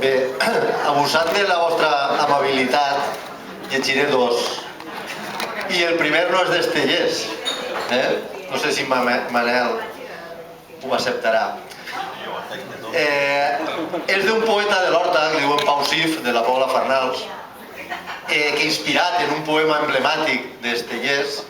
Bé, abusant de la vostra amabilitat, llegiré dos. I el primer no és d'Estellers. No sé si Manel ho acceptarà. És d'un poeta de l'Horta, que diuen Pau Sif, de la Pobla Farnals, que inspirat en un poema emblemàtic d'Estellers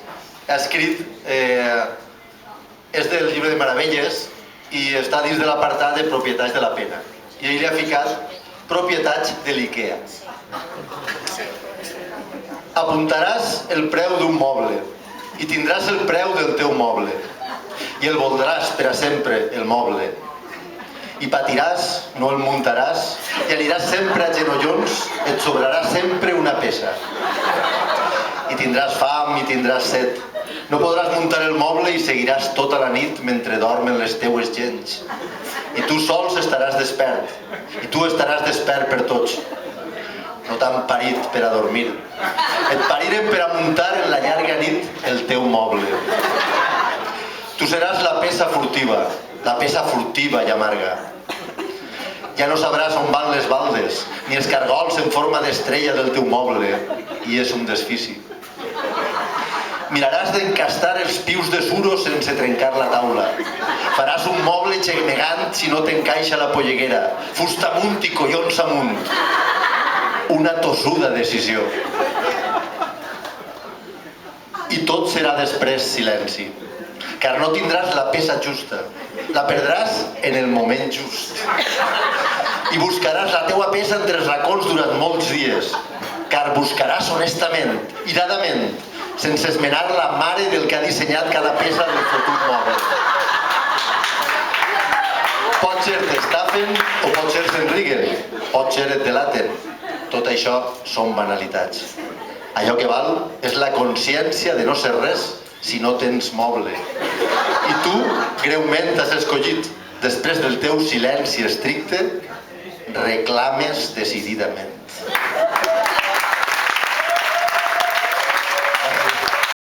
ha escrit, és del llibre de Meravelles i està dins de l'apartat de propietats de la pena. I ell li ha ficat propietats de l'IKEA. Apuntaràs el preu d'un moble i tindràs el preu del teu moble i el voldràs per a sempre, el moble. I patiràs, no el muntaràs, i aniràs sempre a genollons, et sobrarà sempre una peça. I tindràs fam i tindràs set. No podràs muntar el moble i seguiràs tota la nit mentre dormen les teues gens. I tu sols estaràs despert. I tu estaràs despert per tots. No t'han parit per a dormir. Et pariren per a muntar en la llarga nit el teu moble. Tu seràs la peça furtiva i amarga. Ja no sabràs on van les baldes, ni els cargols en forma d'estrella del teu moble, i és un desfici. Miraràs d'encastar els pius de suro sense trencar la taula. Faràs un moble gemegant si no t'encaixa la polleguera. Fusta amunt i collons amunt. Una tossuda decisió. I tot serà després silenci, car no tindràs la peça justa. La perdràs en el moment just. I buscaràs la teua peça entre els racons durant molts dies, car buscaràs honestament, iradament, sense esmenar la mare del que ha dissenyat cada peça del fotut moble. Pot ser t'estafen o pot ser t'enriguen, pot ser et delaten. Tot això són banalitats. Allò que val és la consciència de no ser res si no tens moble. I tu, greument, has escollit, després del teu silenci estricte, reclames decididament.